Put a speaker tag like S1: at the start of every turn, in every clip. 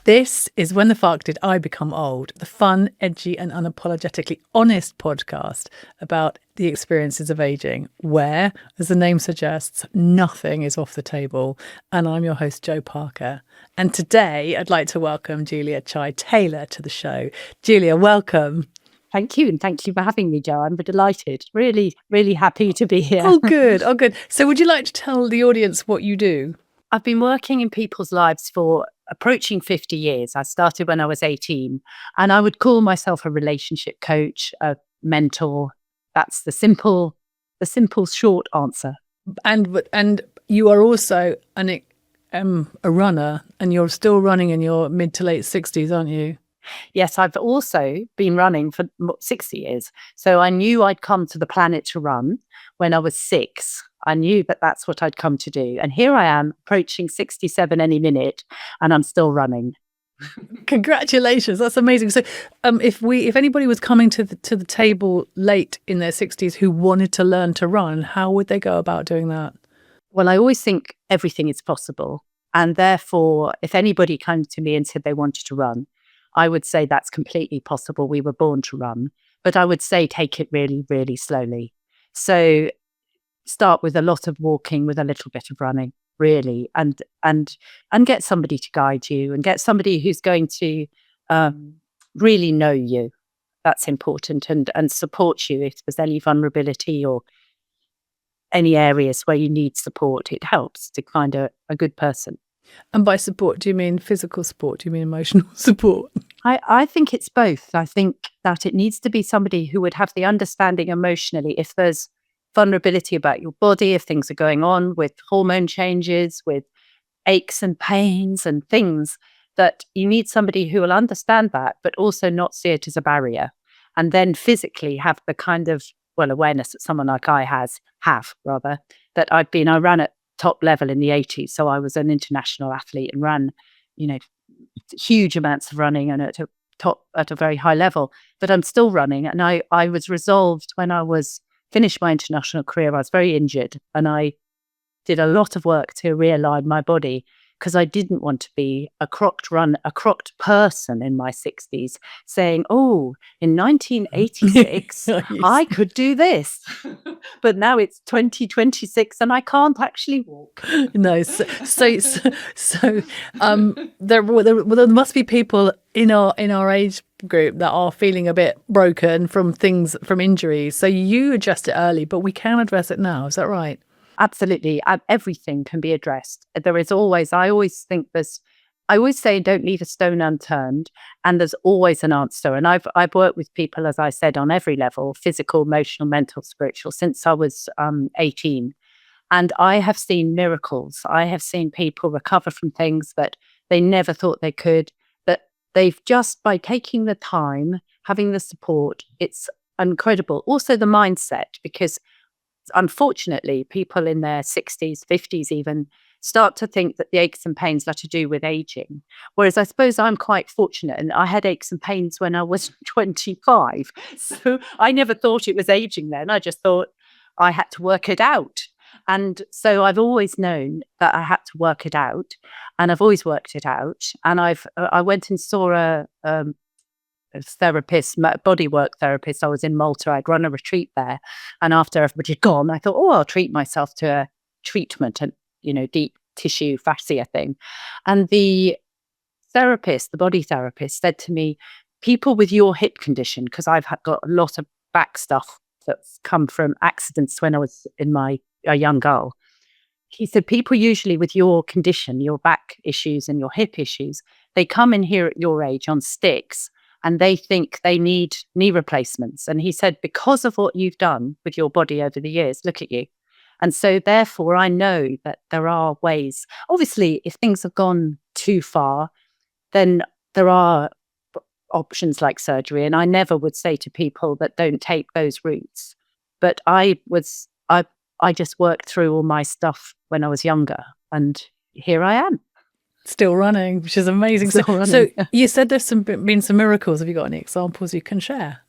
S1: This is When the Fuck Did I Become Old, the fun, edgy and unapologetically honest podcast about the experiences of aging, where, as the name suggests, nothing is off the table. And I'm your host, Jo Parker. And today I'd like to welcome Julia Chai-Taylor to the show. Julia, welcome.
S2: Thank you. And thank you for having me, Jo. I'm delighted. Really, really happy to be here.
S1: Oh, good. Oh, good. So would you like to tell the audience what you do?
S2: I've been working in people's lives for approaching 50 years. I started when I was 18, and I would call myself a relationship coach, a mentor. That's the simple short answer.
S1: And you are also a runner, and you're still running in your mid to late 60s, aren't you?
S2: Yes, I've also been running for 60 years. So I knew I'd come to the planet to run when I was 6. I knew that that's what I'd come to do. And here I am approaching 67 any minute, and I'm still running.
S1: Congratulations. That's amazing. So if anybody was coming to the table late in their 60s who wanted to learn to run, how would they go about doing that?
S2: Well, I always think everything is possible. And therefore, if anybody came to me and said they wanted to run, I would say that's completely possible. We were born to run. But I would say take it really, really slowly. So start with a lot of walking with a little bit of running, really, and get somebody to guide you and get somebody who's going to really know you. That's important, and support you if there's any vulnerability or any areas where you need support. It helps to find a good person.
S1: And by support, do you mean physical support? Do you mean emotional support?
S2: I think it's both. I think that it needs to be somebody who would have the understanding emotionally if there's vulnerability about your body, if things are going on with hormone changes, with aches and pains and things, that you need somebody who will understand that, but also not see it as a barrier. And then physically have the kind of, awareness that someone like I have, that I ran at top level in the 80s. So I was an international athlete and ran, huge amounts of running and at a very high level, but I'm still running. And I was resolved when I finished my international career. I was very injured and I did a lot of work to realign my body because I didn't want to be a crocked person in my 60s saying, oh, in 1986,
S1: Yes.
S2: I could do this. But now it's 2026 and I can't actually walk.
S1: No. There must be people in our age group that are feeling a bit broken from injuries. So you addressed it early, but we can address it now. Is that right?
S2: Absolutely. Everything can be addressed. I always say don't leave a stone unturned, and there's always an answer. And I've worked with people, as I said, on every level, physical, emotional, mental, spiritual, since I was 18. And I have seen miracles. I have seen people recover from things that they never thought they could, but they've just, by taking the time, having the support, it's incredible. Also the mindset, because unfortunately, people in their 60s, 50s even, start to think that the aches and pains are to do with aging. Whereas I suppose I'm quite fortunate and I had aches and pains when I was 25. So I never thought it was aging then. I just thought I had to work it out. And so I've always known that I had to work it out, and I've always worked it out. And I went and saw a therapist, bodywork therapist. I was in Malta. I'd run a retreat there, and after everybody had gone, I thought, I'll treat myself to a treatment, and deep tissue fascia thing. And the body therapist, said to me, people with your hip condition, because I've got a lot of back stuff that's come from accidents when I was a young girl. He said, people usually with your condition, your back issues and your hip issues, they come in here at your age on sticks, and they think they need knee replacements. And he said, because of what you've done with your body over the years, look at you. And so therefore, I know that there are ways. Obviously, if things have gone too far, then there are options like surgery. And I never would say to people that don't take those routes. But I just worked through all my stuff when I was younger. And here I am.
S1: Still running, which is amazing. So you said there's been some miracles. Have you got any examples you can share?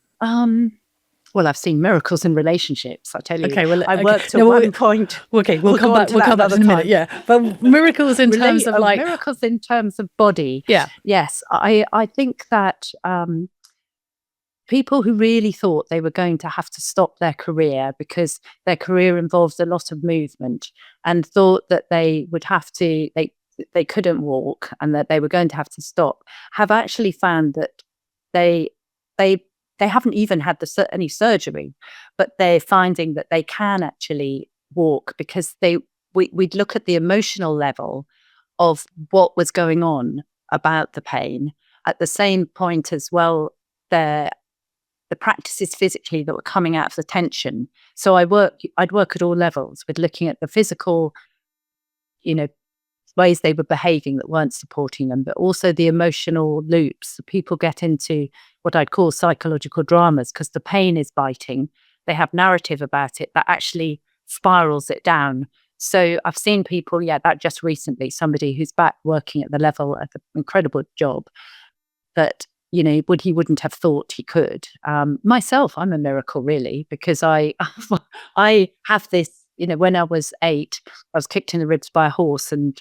S2: Well, I've seen miracles in relationships, I tell you.
S1: Okay, well,
S2: I worked
S1: no,
S2: at one point.
S1: Okay, we'll come
S2: go on
S1: back.
S2: to
S1: We'll
S2: that
S1: come back in a
S2: another
S1: minute.
S2: time.
S1: Yeah, but miracles in terms of like
S2: miracles in terms of body.
S1: Yeah.
S2: Yes, I think that people who really thought they were going to have to stop their career because their career involved a lot of movement, and thought that they would have to they couldn't walk and that they were going to have to stop, have actually found that they they they haven't even had any surgery, but they're finding that they can actually walk because we'd look at the emotional level of what was going on about the pain. At the same point as well, the practices physically that were coming out of the tension. So I'd work at all levels with looking at the physical, ways they were behaving that weren't supporting them, but also the emotional loops. People get into what I'd call psychological dramas because the pain is biting. They have narrative about it that actually spirals it down. So I've seen people, that just recently, somebody who's back working at the level of an incredible job that, he wouldn't have thought he could. Myself, I'm a miracle really, because I have this, when I was 8, I was kicked in the ribs by a horse and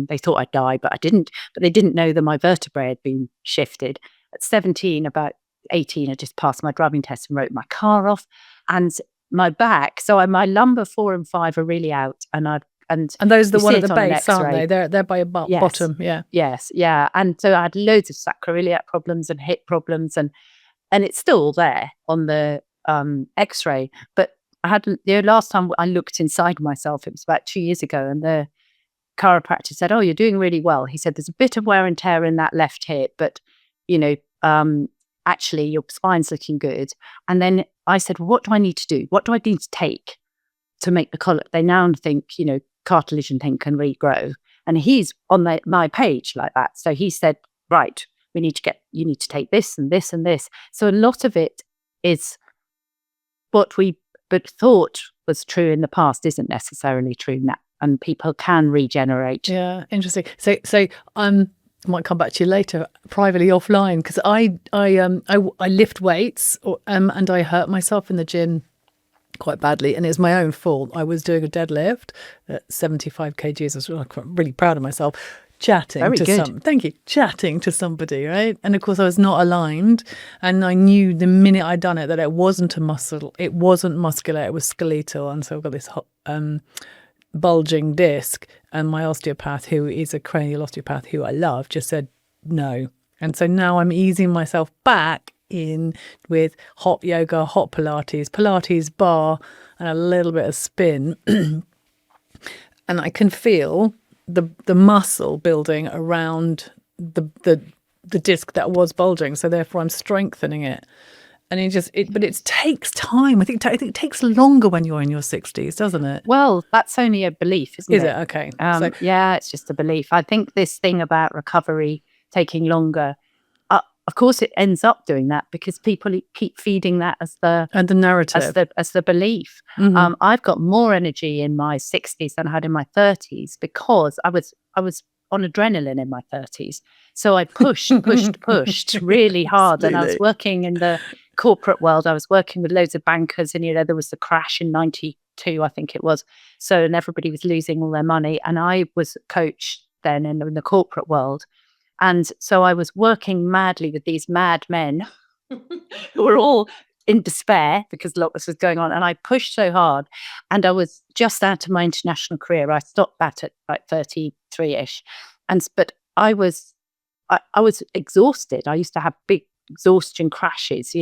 S2: they thought I'd die, but I didn't. But they didn't know that my vertebrae had been shifted. At 17, about 18, I just passed my driving test and wrote my car off. And my back, so my lumbar 4 and 5 are really out. And
S1: those are the one at the
S2: on
S1: base, aren't they? They're by your bottom, yeah.
S2: Yes, yeah. And so I had loads of sacroiliac problems and hip problems, and it's still there on the X-ray. But I had the last time I looked inside myself, it was about 2 years ago, and the chiropractor said, "Oh, you're doing really well." He said, "There's a bit of wear and tear in that left hip, but actually your spine's looking good." And then I said, well, "What do I need to do? What do I need to take to make the collar?" They now think, cartilage and thing can regrow. And he's on my page like that. So he said, "Right, you need to take this and this and this." So a lot of it is what we thought was true in the past isn't necessarily true now, and people can regenerate.
S1: Yeah, interesting. So I might come back to you later privately offline, because I lift weights and I hurt myself in the gym quite badly, and it's my own fault. I was doing a deadlift at 75 kgs. I was really proud of myself. Chatting to somebody, right? And of course I was not aligned, and I knew the minute I'd done it that it wasn't a muscle, it wasn't muscular, it was skeletal. And so I've got this bulging disc, and my osteopath, who is a cranial osteopath who I love, just said no. And so now I'm easing myself back in with hot yoga, hot Pilates bar, and a little bit of spin. And I can feel the muscle building around the disc that was bulging. So therefore I'm strengthening it. And but it takes time. I think it takes longer when you're in your 60s, doesn't it?
S2: Well, that's only a belief, isn't it?
S1: Is it? Okay.
S2: Yeah, it's just a belief. I think this thing about recovery taking longer, of course it ends up doing that because people keep feeding that as the
S1: narrative,
S2: as the belief.
S1: Mm-hmm.
S2: I've got more energy in my 60s than I had in my 30s because I was on adrenaline in my 30s. So I pushed really hard. And I was working in the corporate world. I was working with loads of bankers, and there was the crash in 92, I think it was. So, and everybody was losing all their money. And I was a coach then in the corporate world. And so I was working madly with these mad men who were all in despair because a lot was going on. And I pushed so hard, and I was just out of my international career. I stopped that at like 33-ish. But I was exhausted. I used to have big exhaustion crashes,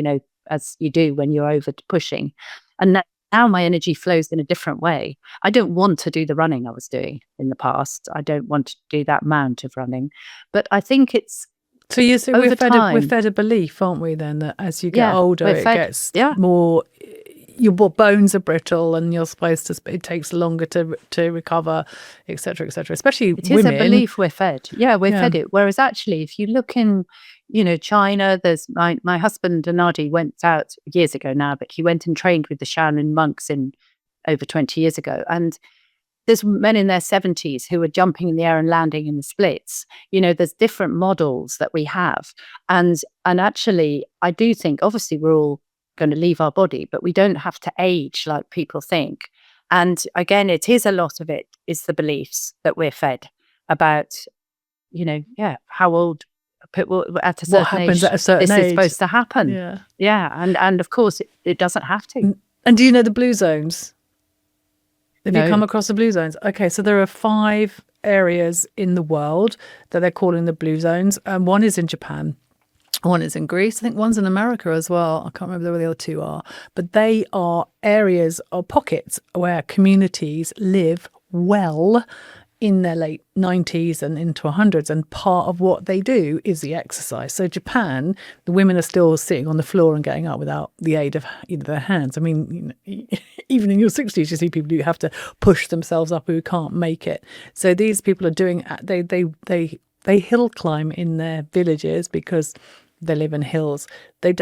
S2: as you do when you're over pushing. And now my energy flows in a different way. I don't want to do the running I was doing in the past. I don't want to do that amount of running. But I think it's
S1: so we're fed a belief, aren't we, then, that as you get older, it gets more, your bones are brittle and you're supposed to, it takes longer to recover, etc., etc. Especially
S2: it
S1: women.
S2: It is a belief we're fed. Yeah, we're fed it. Whereas actually, if you look in, China, there's my husband, Anadi, went out years ago now, but he went and trained with the Shaolin monks in over 20 years ago. And there's men in their 70s who are jumping in the air and landing in the splits. There's different models that we have. And actually, I do think, obviously, we're all going to leave our body, but we don't have to age like people think. And again, it is a lot of it is the beliefs that we're fed about, how old people at a certain
S1: What happens
S2: age,
S1: at a certain
S2: this
S1: age
S2: is supposed to happen.
S1: Yeah.
S2: And of course it doesn't have to.
S1: And do you know the blue zones? Have
S2: No.
S1: you come across the blue zones? Okay, so there are 5 areas in the world that they're calling the blue zones. One is in Japan. One is in Greece. I think one's in America as well. I can't remember where the other 2 are. But they are areas or pockets where communities live well in their late 90s and into 100s. And part of what they do is the exercise. So Japan, the women are still sitting on the floor and getting up without the aid of either their hands. I mean, even in your 60s, you see people who have to push themselves up who can't make it. So these people are doing, they hill climb in their villages because they live in hills. They're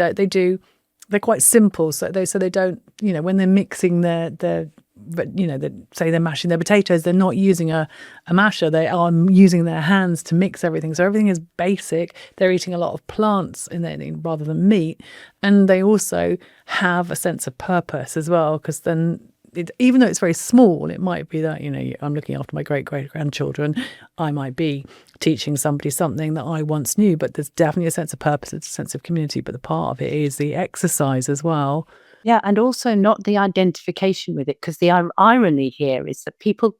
S1: quite simple. So they don't, when they're mixing say they're mashing their potatoes, they're not using a masher. They are using their hands to mix everything. So everything is basic. They're eating a lot of plants in there rather than meat. And they also have a sense of purpose as well, because then even though it's very small, it might be that, I'm looking after my great-great-grandchildren. I might be teaching somebody something that I once knew, but there's definitely a sense of purpose, it's a sense of community. But the part of it is the exercise as well.
S2: Yeah, and also not the identification with it, because the irony here is that people,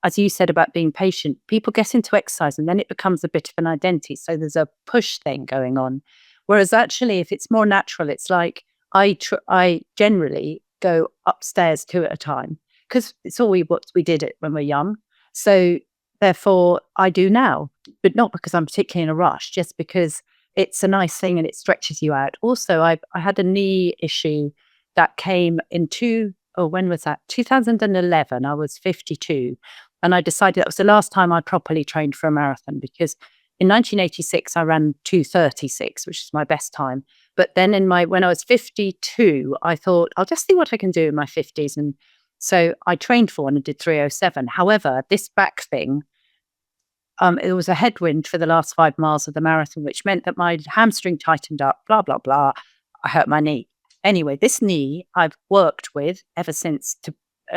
S2: as you said about being patient, people get into exercise and then it becomes a bit of an identity. So there's a push thing going on. Whereas actually, if it's more natural, it's like I generally go upstairs 2 at a time, because it's all what we did it when we're young. So therefore, I do now, but not because I'm particularly in a rush, just because it's a nice thing and it stretches you out. Also, I had a knee issue that came in when was that? 2011. I was 52. And I decided that was the last time I properly trained for a marathon, because in 1986, I ran 2:36, which is my best time. But then when I was 52, I thought, I'll just see what I can do in my 50s. And so I trained for one and did 3:07. However, this back thing, it was a headwind for the last 5 miles of the marathon, which meant that my hamstring tightened up, blah, blah, blah. I hurt my knee. Anyway, this knee I've worked with ever since.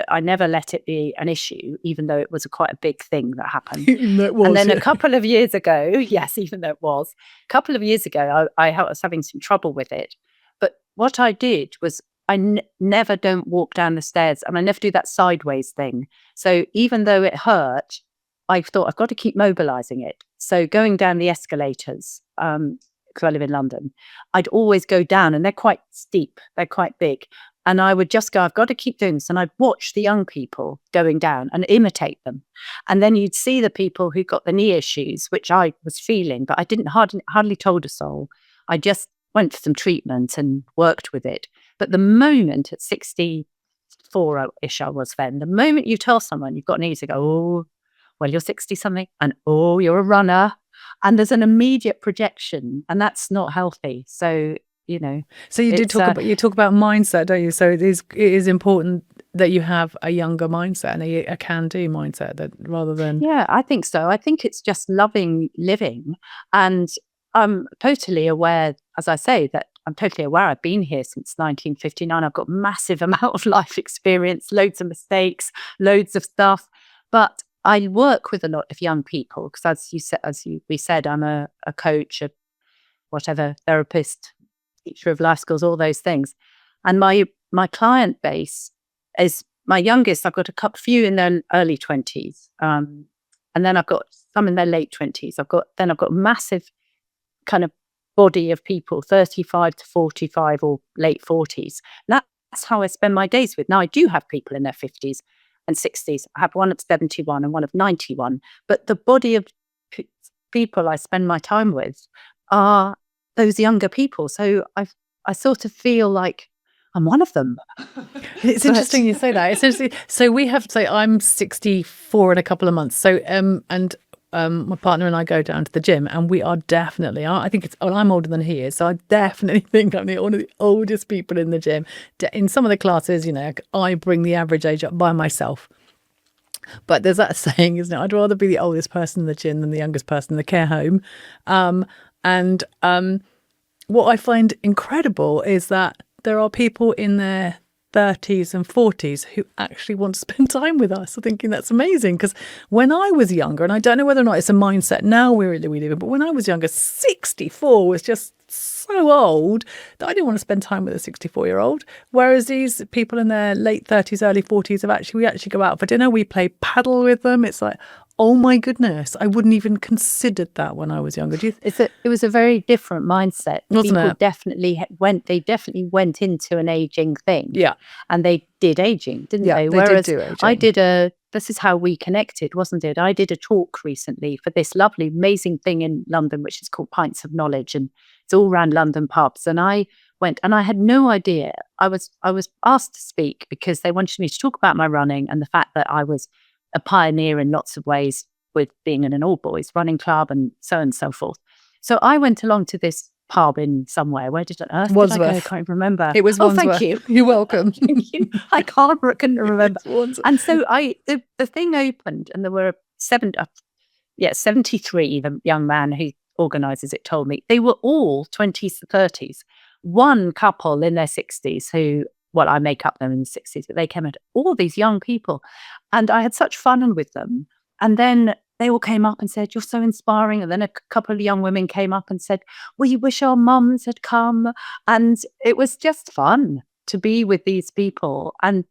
S2: I never let it be an issue, even though it was quite a big thing that happened. And then a couple of years ago, yes, even though it was, a couple of years ago, I was having some trouble with it. But what I did was I never don't walk down the stairs, and I never do that sideways thing. So even though it hurt, I thought I've got to keep mobilizing it. So going down the escalators, because I live in London, I'd always go down, and they're quite steep, they're quite big. And I would just go, I've got to keep doing this. And I'd watch the young people going down and imitate them. And then you'd see the people who got the knee issues, which I was feeling, but I didn't hardly told a soul. I just went for some treatment and worked with it. But the moment at 64-ish I was then, the moment you tell someone you've got knees, they go, oh, well, you're 60-something, and oh, you're a runner. And there's an immediate projection, and that's not healthy. So
S1: So you talk about mindset, don't you? So it is important that you have a younger mindset and a can-do mindset, that rather than...
S2: Yeah, I think so. I think it's just loving living. And I'm totally aware, as I say, that I'm totally aware I've been here since 1959. I've got massive amount of life experience, loads of mistakes, loads of stuff. But I work with a lot of young people because, we said, I'm a coach, a whatever, therapist, teacher of life skills, all those things. And my client base is my youngest. I've got a few in their early 20s. And then I've got some in their late 20s. I've got a massive kind of body of people, 35 to 45 or late 40s. And that's how I spend my days with. Now, I do have people in their 50s and 60s. I have one of 71 and one of 91. But the body of people I spend my time with are those younger people. So I sort of feel like I'm one of them.
S1: It's interesting you say that. Essentially, so I'm 64 in a couple of months. So my partner and I go down to the gym, and we are definitely, I'm older than he is, so I definitely think I'm one of the oldest people in the gym. In some of the classes, I bring the average age up by myself. But there's that saying, isn't it? I'd rather be the oldest person in the gym than the youngest person in the care home. What I find incredible is that there are people in their 30s and 40s who actually want to spend time with us. I'm thinking that's amazing, because when I was younger, and I don't know whether or not it's a mindset now we live in, but when I was younger, 64 was just so old that I didn't want to spend time with a 64-year-old. Whereas these people in their late 30s, early 40s we actually go out for dinner, we play paddle with them. It's like, oh my goodness, I wouldn't even considered that when I was younger.
S2: It was a very different mindset.
S1: Wasn't
S2: People
S1: it?
S2: definitely went into an aging thing.
S1: Yeah.
S2: And they did aging, didn't
S1: Yeah,
S2: they?
S1: they
S2: Whereas
S1: did do aging.
S2: I did this is how we connected, wasn't it? I did a talk recently for this lovely, amazing thing in London, which is called Pints of Knowledge, and it's all around London pubs. And I went, and I had no idea. I was asked to speak because they wanted me to talk about my running and the fact that I was a pioneer in lots of ways with being in an all boys running club and so forth. So I went along to this pub in somewhere. Where did on earth did I go? I can't remember.
S1: It was Wandsworth.
S2: Thank you.
S1: You're welcome.
S2: Thank you. I couldn't remember. And so the thing opened, and there were 73. The young man who organises it told me they were all 20s to 30s. One couple in their 60s who, well, I make up them in the 60s, but they came at all these young people, and I had such fun with them. And then they all came up and said, "You're so inspiring." And then a couple of young women came up and said, "We wish our mums had come." And it was just fun to be with these people. And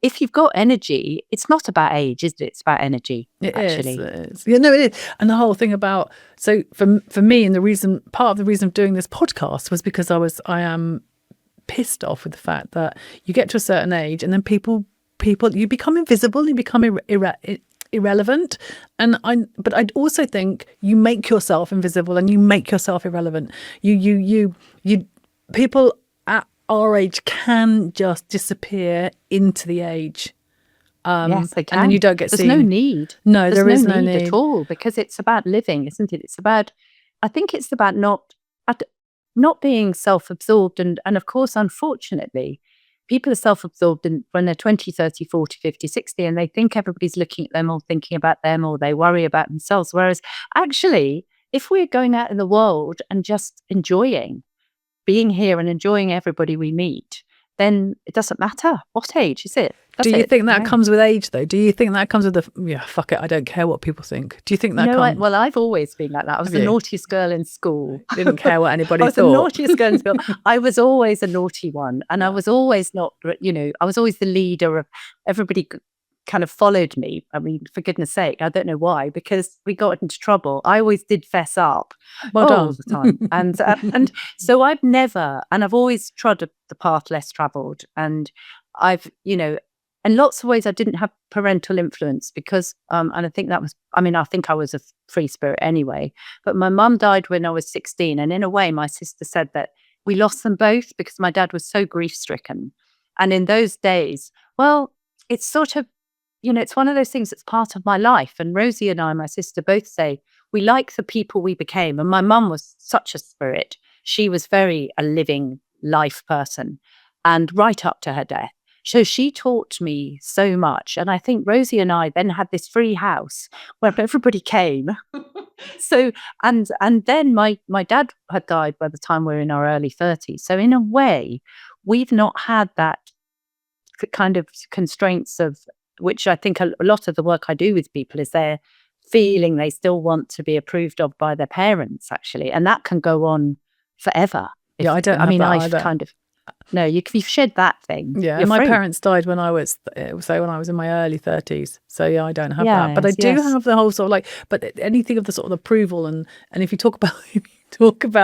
S2: if you've got energy, it's not about age, is it? It's about energy.
S1: It
S2: actually.
S1: is. Yeah, no, it is. And the whole thing about, so for me, and part of the reason of doing this podcast was because I am pissed off with the fact that you get to a certain age and then people you become invisible, you become irrelevant. But I'd also think you make yourself invisible and you make yourself irrelevant. You people at our age can just disappear into the age.
S2: Yes, they can.
S1: And then you don't get
S2: There's
S1: seen.
S2: no need.
S1: No, there is no
S2: need at all, because it's about living, isn't it? I think it's about not being self-absorbed. And of course, unfortunately, people are self-absorbed when they're 20, 30, 40, 50, 60, and they think everybody's looking at them or thinking about them, or they worry about themselves. Whereas actually, if we're going out in the world and just enjoying being here and enjoying everybody we meet, then it doesn't matter what age is it.
S1: Do you think that comes with age, though? Do you think that comes with fuck it, I don't care what people think? Do you think that comes?
S2: Well, I've always been like that. I was the naughtiest girl in school.
S1: Didn't care what anybody thought.
S2: I was the naughtiest girl in school. I was always a naughty one. And I was always not, I was always the leader of everybody. Kind of followed me. I mean, for goodness sake, I don't know why, because we got into trouble. I always did fess up all the time. And so I've always trod the path less traveled. And I've, in lots of ways, I didn't have parental influence because, and I think I think I was a free spirit anyway, but my mum died when I was 16. And in a way, my sister said that we lost them both because my dad was so grief stricken. And in those days, well, it's sort of, it's one of those things that's part of my life. And Rosie and I, my sister, both say we like the people we became. And my mum was such a spirit. She was very a living life person, and right up to her death. So she taught me so much. And I think Rosie and I then had this free house where everybody came. So, and then my dad had died by the time we were in our early 30s. So in a way, we've not had that kind of constraints of, which I think a lot of the work I do with people is they're feeling they still want to be approved of by their parents, actually. And that can go on forever.
S1: Yeah, I don't have that
S2: I've
S1: either.
S2: kind of, no, you've shed that thing.
S1: Yeah, and my parents died when I was in my early 30s. So yeah, I don't have that. But I do have the whole sort of but anything of the sort of approval and if you talk about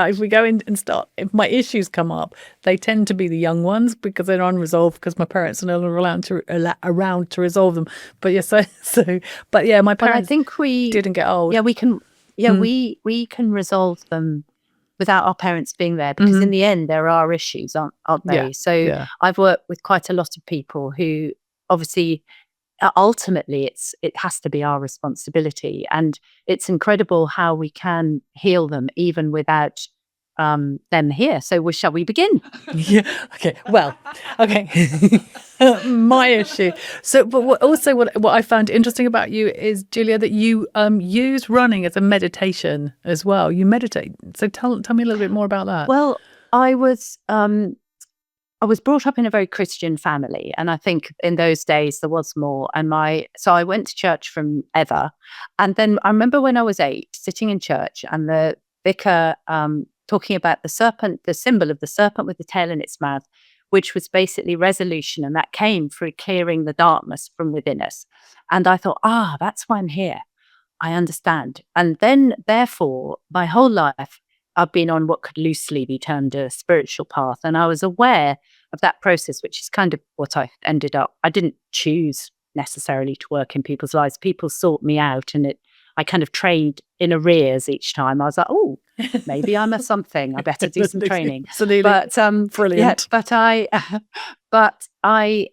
S1: if we go in and start, if my issues come up, they tend to be the young ones because they're unresolved because my parents are no longer around to resolve them. But yeah, but yeah, my parents
S2: I think we
S1: didn't get old.
S2: Yeah, we can. Yeah, we can resolve them without our parents being there, because in the end there are issues, aren't they?
S1: Yeah,
S2: so I've worked with quite a lot of people who obviously ultimately it has to be our responsibility, and it's incredible how we can heal them even without them here. So shall we begin?
S1: Yeah. Okay. Well. Okay. My issue. So, but what I found interesting about you is, Julia, that you use running as a meditation as well. You meditate. So tell me a little bit more about that.
S2: Well, I was I was brought up in a very Christian family, and I think in those days there was more. And so I went to church from ever, and then I remember when I was 8, sitting in church, and the vicar talking about the serpent, the symbol of the serpent with the tail in its mouth, which was basically resolution, and that came through clearing the darkness from within us. And I thought, that's why I'm here. I understand. And then, therefore, my whole life, I've been on what could loosely be termed a spiritual path. And I was aware of that process, which is kind of what I ended up. I didn't choose necessarily to work in people's lives. People sought me out, and I kind of trained in arrears each time. I was like, maybe I'm a something. I better do some training.
S1: Absolutely.
S2: But
S1: brilliant.
S2: Yeah, but I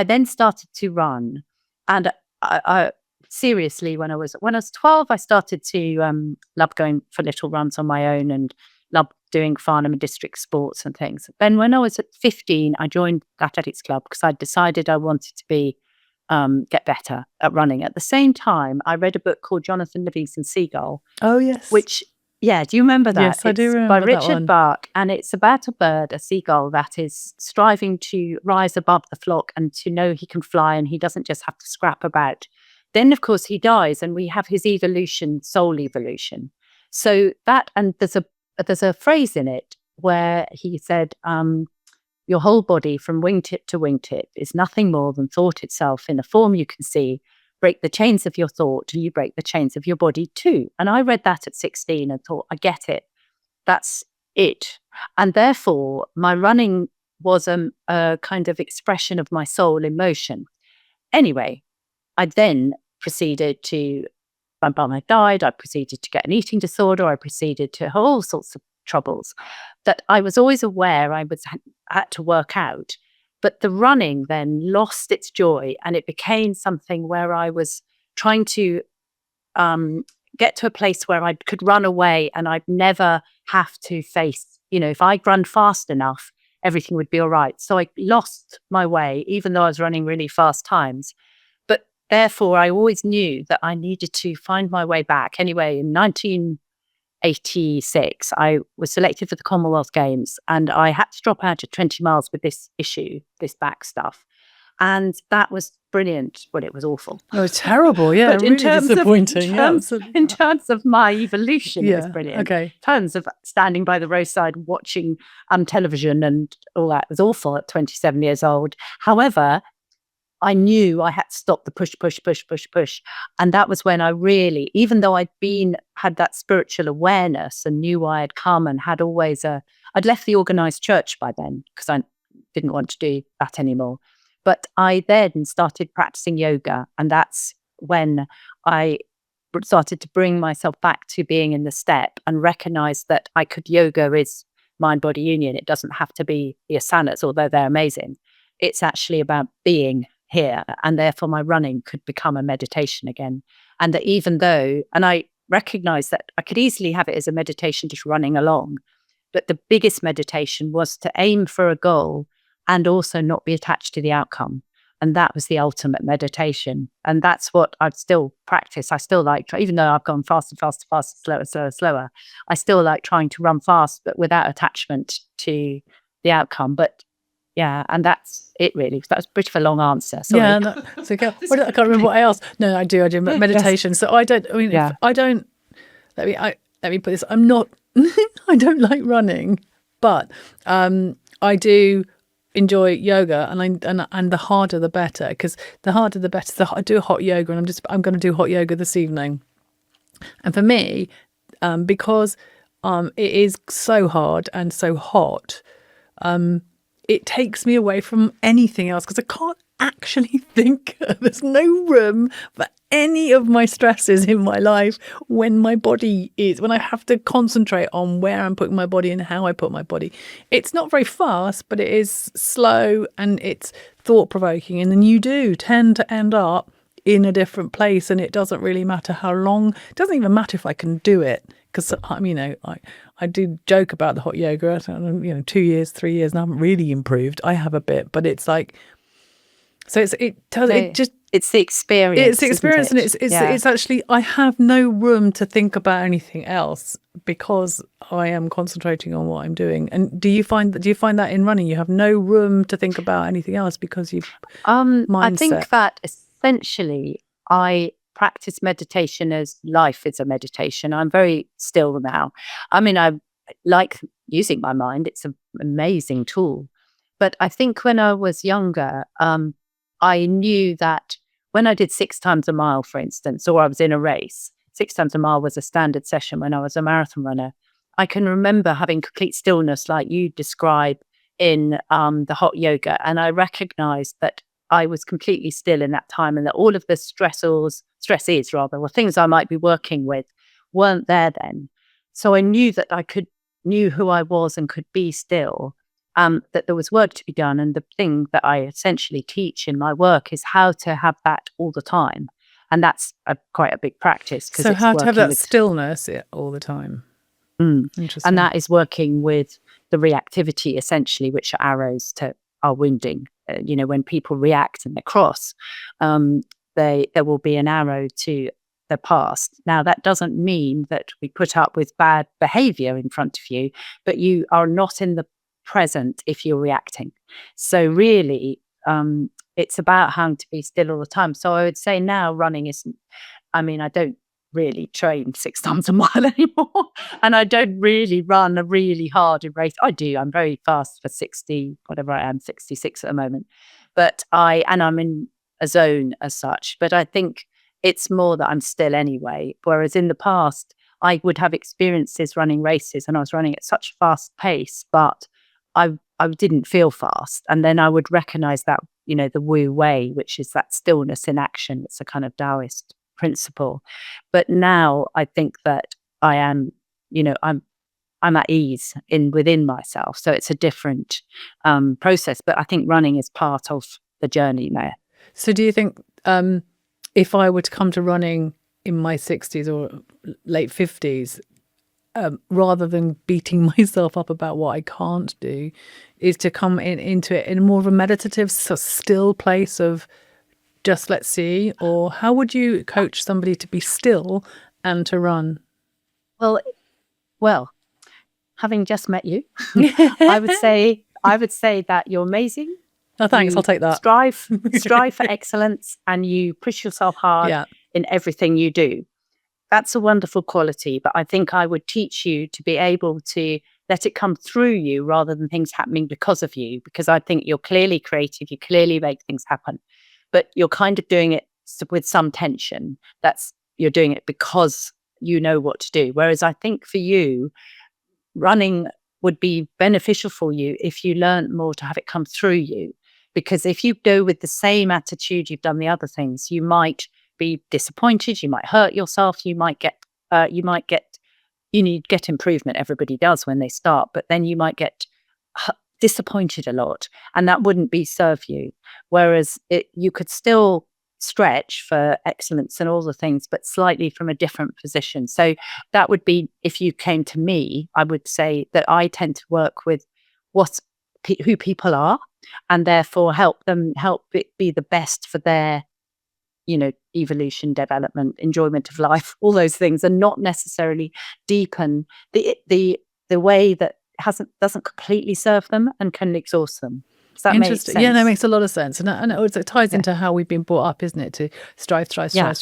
S2: then started to run, and I seriously, when I was 12, I started to love going for little runs on my own and love doing Farnham and district sports and things. Then when I was at 15, I joined Athletics Club because I decided I wanted to get better at running. At the same time, I read a book called Jonathan Livingston Seagull.
S1: Oh, yes.
S2: Which, do you remember that?
S1: Yes, I do remember
S2: by
S1: that
S2: Richard
S1: one.
S2: Bach, and it's about a bird, a seagull, that is striving to rise above the flock and to know he can fly, and he doesn't just have to scrap about. Then, of course, he dies, and we have his evolution, soul evolution. So that, and there's a phrase in it where he said, your whole body from wingtip to wingtip is nothing more than thought itself in a form you can see. Break the chains of your thought and you break the chains of your body too. And I read that at 16 and thought, I get it. That's it. And therefore, my running was a kind of expression of my soul in motion. Anyway, I then proceeded to, my mum had died, I proceeded to get an eating disorder, I proceeded to have all sorts of troubles that I was always aware I had to work out. But the running then lost its joy, and it became something where I was trying to get to a place where I could run away and I'd never have to face, if I'd run fast enough, everything would be all right. So I lost my way, even though I was running really fast times. But therefore, I always knew that I needed to find my way back. Anyway, in 1986, I was selected for the Commonwealth Games, and I had to drop out at 20 miles with this issue, this back stuff. And that was brilliant. Well, it was awful.
S1: Oh, terrible. Yeah,
S2: but
S1: really disappointing.
S2: In terms of my evolution, it was brilliant.
S1: Okay.
S2: In terms of standing by the roadside watching television and all that, it was awful at 27 years old. However, I knew I had to stop the push. And that was when I really, even though had that spiritual awareness and knew I had come and had always I'd left the organised church by then because I didn't want to do that anymore. But I then started practicing yoga, and that's when I started to bring myself back to being in the step and recognize that yoga is mind-body union. It doesn't have to be the asanas, although they're amazing. It's actually about being here, and therefore my running could become a meditation again. And that even though, and I recognized that I could easily have it as a meditation just running along, but the biggest meditation was to aim for a goal and also not be attached to the outcome. And that was the ultimate meditation. And that's what I'd still practice. I still like, even though I've gone faster, slower, I still like trying to run fast, but without attachment to the outcome. But yeah, and that's it really. That was a bit of a long answer. Sorry.
S1: Yeah, no, it's okay. I can't remember what I asked. No, I do meditation. Yes. So I don't, if I don't, let me put this, I'm not, I don't like running, but I do enjoy yoga, and the harder the better, because the harder the better. So I do hot yoga, and I'm going to do hot yoga this evening. And for me, because it is so hard and so hot, it takes me away from anything else, because I can't actually think. There's no room for any of my stresses in my life when I have to concentrate on where I'm putting my body and how I put my body. It's not very fast, but it is slow and it's thought-provoking. And then you do tend to end up in a different place, and it doesn't really matter how long. It doesn't even matter if I can do it, because I do joke about the hot yoga. 2 years, 3 years, and I haven't really improved. I have a bit, but it's like, so it just
S2: It's the experience.
S1: It's the experience,
S2: isn't
S1: and
S2: it?
S1: it's actually, I have no room to think about anything else because I am concentrating on what I'm doing. And do you find that in running you have no room to think about anything else because you've
S2: I
S1: mindset?
S2: think that essentially I practice meditation as life is a meditation. I'm very still now. I mean, I like using my mind. It's an amazing tool. But I think when I was younger, I knew that when I did 6 times a mile, for instance, or I was in a race, 6 times a mile was a standard session when I was a marathon runner. I can remember having complete stillness like you describe in the hot yoga. And I recognized that I was completely still in that time and that all of the stresses, or things I might be working with weren't there then. So I knew that knew who I was and could be still. That there was work to be done. And the thing that I essentially teach in my work is how to have that all the time. And that's quite a big practice.
S1: So how to have that stillness all the time.
S2: Interesting. And that is working with the reactivity, essentially, which are arrows to our wounding. When people react and they cross, there will be an arrow to the past. Now, that doesn't mean that we put up with bad behavior in front of you, but you are not in the present if you're reacting. So really, it's about having to be still all the time. So I would say now running isn't, I don't really train 6 times a mile anymore. And I don't really run a really hard race. I do. I'm very fast for 60, whatever I am, 66 at the moment. But I'm in a zone as such. But I think it's more that I'm still anyway. Whereas in the past, I would have experiences running races and I was running at such a fast pace, but I didn't feel fast. And then I would recognize that, the Wu Wei, which is that stillness in action. It's a kind of Taoist principle. But now I think that I am, I'm at ease within myself. So it's a different process. But I think running is part of the journey there.
S1: So do you think if I were to come to running in my 60s or late 50s, rather than beating myself up about what I can't do, is to come into it in more of a meditative, still place of just let's see? Or how would you coach somebody to be still and to run?
S2: Well, having just met you, I would say that you're amazing.
S1: Oh, thanks. I'll take that.
S2: Strive for excellence, and you push yourself hard in everything you do. That's a wonderful quality, but I think I would teach you to be able to let it come through you rather than things happening because of you, because I think you're clearly creative, you clearly make things happen, but you're kind of doing it with some tension. You're doing it because you know what to do. Whereas I think for you, running would be beneficial for you if you learn more to have it come through you. Because if you go with the same attitude you've done the other things, you might be disappointed, you might hurt yourself, you get improvement. Everybody does when they start, but then you might get disappointed a lot, and that wouldn't serve you. Whereas you could still stretch for excellence and all the things, but slightly from a different position. So that would be, if you came to me, I would say that I tend to work with who people are, and therefore help it be the best for their evolution, development, enjoyment of life, all those things, and not necessarily deepen the way that doesn't completely serve them and can exhaust them. Does that make sense?
S1: Yeah, that makes a lot of sense, and it ties into how we've been brought up, isn't it? To strive.
S2: Yeah.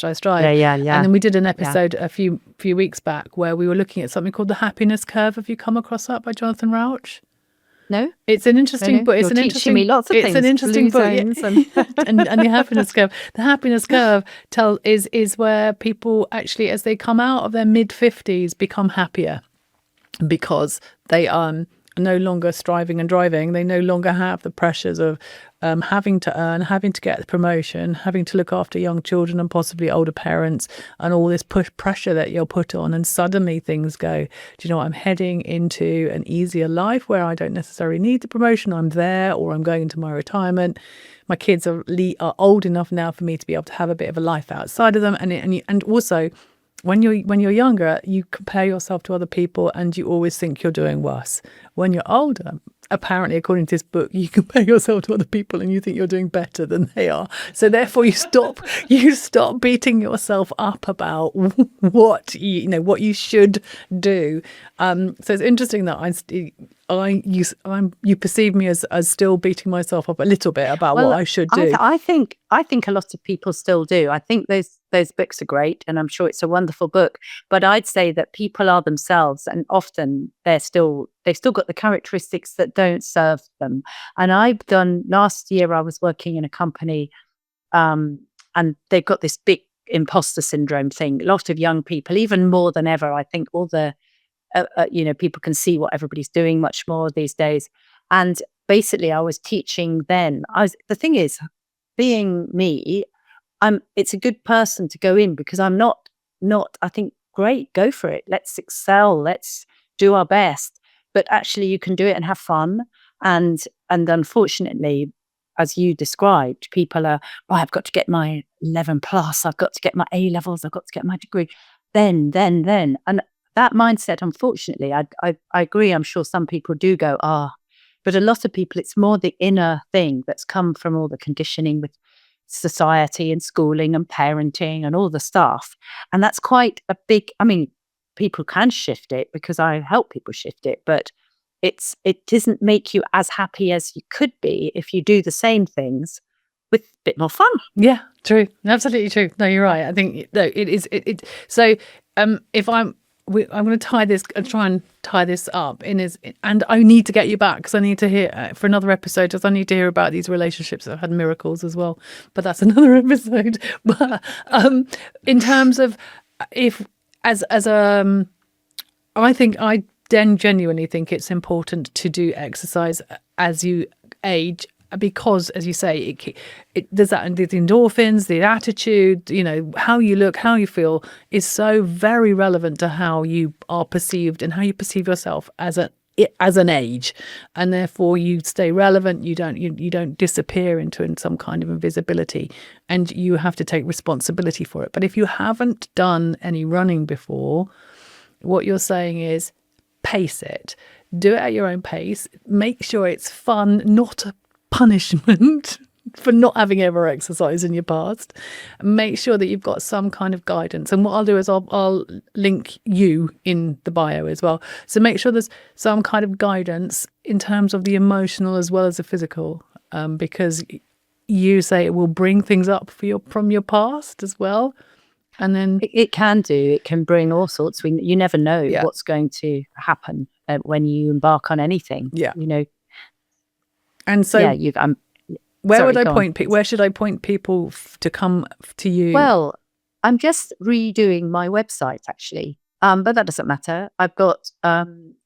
S1: And then we did an episode a few weeks back where we were looking at something called the happiness curve. Have you come across that by Jonathan Rauch?
S2: No,
S1: it's an interesting book.
S2: You're teaching me lots of things.
S1: It's an interesting book, and the happiness curve. The happiness curve is where people actually, as they come out of their mid-50s, become happier because they are no longer striving and driving. They no longer have the pressures of having to earn, having to get the promotion, having to look after young children and possibly older parents, and all this pressure that you're put on. And suddenly things go, do you know what? I'm heading into an easier life where I don't necessarily need the promotion. I'm there, or I'm going into my retirement. My kids are old enough now for me to be able to have a bit of a life outside of them. And also, when you're younger, you compare yourself to other people and you always think you're doing worse. When you're older, apparently, according to this book, you compare yourself to other people and you think you're doing better than they are. So therefore, you stop beating yourself up about what you should do. So it's interesting that you perceive me as still beating myself up a little bit about what I should do.
S2: I think a lot of people still do. I think those books are great, and I'm sure it's a wonderful book. But I'd say that people are themselves, and often they've still got the characteristics that don't serve them. And last year I was working in a company, and they've got this big imposter syndrome thing. A lot of young people, even more than ever. I think all the people can see what everybody's doing much more these days. And basically, I was teaching then. The thing is, being me, it's a good person to go in because I'm not. I think great, go for it. Let's excel. Let's do our best. But actually, you can do it and have fun. And unfortunately, as you described, people are, I've got to get my 11 plus. I've got to get my A levels. I've got to get my degree. Then, and that mindset, unfortunately, I agree. I'm sure some people do go, but a lot of people, it's more the inner thing that's come from all the conditioning with society and schooling and parenting and all the stuff. And that's quite a big, people can shift it because I help people shift it, but it doesn't make you as happy as you could be if you do the same things with a bit more fun.
S1: Yeah, true. Absolutely true. No, you're right. I think it is. So if I'm going to try and tie this up and I need to get you back because I need to hear for another episode. Because I need to hear about these relationships that have had miracles as well. But that's another episode. But in terms of I think I genuinely think it's important to do exercise as you age. Because, as you say, there's the endorphins, the attitude, how you look, how you feel is so very relevant to how you are perceived and how you perceive yourself as an age, and therefore you stay relevant. You don't disappear into some kind of invisibility, and you have to take responsibility for it. But if you haven't done any running before, what you're saying is pace it. Do it at your own pace. Make sure it's fun, not a punishment for not having ever exercised in your past. Make sure that you've got some kind of guidance. And what I'll do is I'll link you in the bio as well. So make sure there's some kind of guidance in terms of the emotional as well as the physical, because you say it will bring things up from your past as well. And then
S2: it can bring all sorts. You never know what's going to happen when you embark on anything.
S1: Yeah.
S2: And so,
S1: where should I point people to come to you?
S2: Well, I'm just redoing my website actually, but that doesn't matter. I've got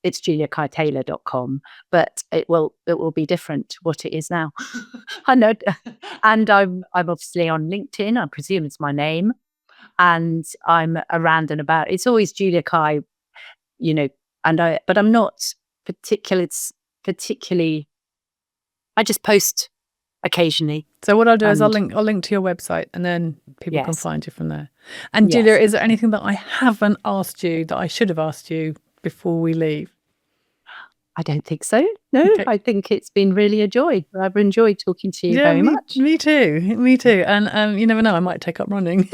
S2: it's juliakaitaylor.com, but it will be different to what it is now. I know, and I'm obviously on LinkedIn. I presume it's my name, and I'm around and about. It's always Julia Kai, but I'm not particularly. I just post occasionally.
S1: So what I'll do is I'll link to your website, and then people can find you from there. And Julia, is there anything that I haven't asked you that I should have asked you before we leave?
S2: I don't think so. No, okay. I think it's been really a joy. I've enjoyed talking to you very much.
S1: Me too. And you never know, I might take up running.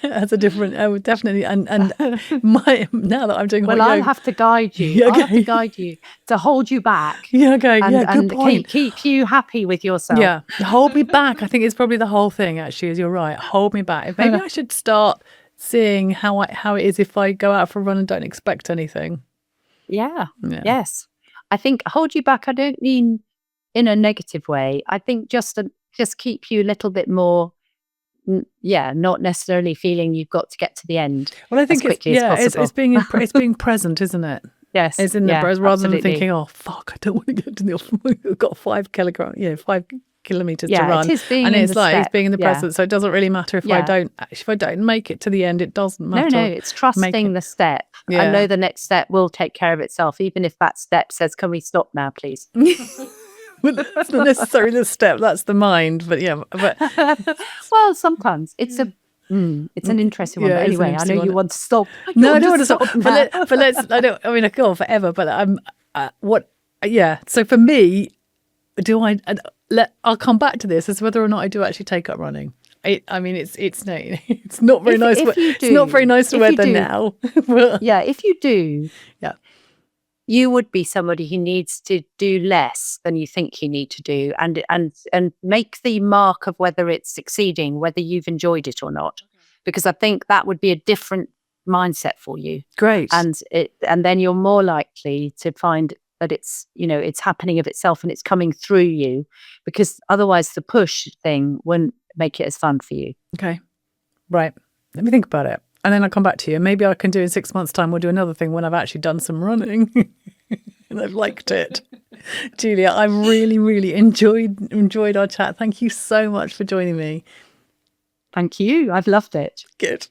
S1: As a different, definitely, and now that I'm doing hot yoga,
S2: I'll have to guide you. Okay. I'll have to guide you to hold you back.
S1: Yeah, okay, good point.
S2: Keep you happy with yourself.
S1: Yeah, hold me back. I think it's probably the whole thing. Actually, as you're right, hold me back. Maybe I should start seeing how it is if I go out for a run and don't expect anything.
S2: Yeah. Yes. I think hold you back. I don't mean in a negative way. I think just keep you a little bit more. Not necessarily feeling you've got to get to the end. Well, I think
S1: it's being present, isn't it?
S2: Yes,
S1: it's in the rather than thinking, oh fuck, I don't want to get to the. I've got 5 kilometers to run, it's being in the present. So it doesn't really matter if I don't make it to the end. It doesn't matter.
S2: No, it's trusting the step. Yeah. I know the next step will take care of itself, even if that step says, "Can we stop now, please?"
S1: Well, that's not necessarily the step, that's the mind. But yeah, but
S2: Well, sometimes it's it's an interesting one.
S1: Yeah,
S2: But
S1: it's an
S2: anyway, I know
S1: interesting
S2: you
S1: one.
S2: want to stop.
S1: no, I don't want to stop. But let's. I don't. I mean, I could go on forever. But what? Yeah. So for me, do I? I'll come back to this as whether or not I do actually take up running. I mean, it's no, it's not very nice. It's not very nice weather now.
S2: Yeah, if you do,
S1: Yeah.
S2: you would be somebody who needs to do less than you think you need to do, and make the mark of whether it's succeeding, whether you've enjoyed it or not, because I think that would be a different mindset for you.
S1: Great.
S2: And then you're more likely to find that it's it's happening of itself and it's coming through you, because otherwise the push thing wouldn't make it as fun for you.
S1: Okay. Right. Let me think about it. And then I'll come back to you. Maybe I can do in 6 months' time. We'll do another thing when I've actually done some running and I've liked it. Julia, I really, really enjoyed our chat. Thank you so much for joining me.
S2: Thank you. I've loved it.
S1: Good.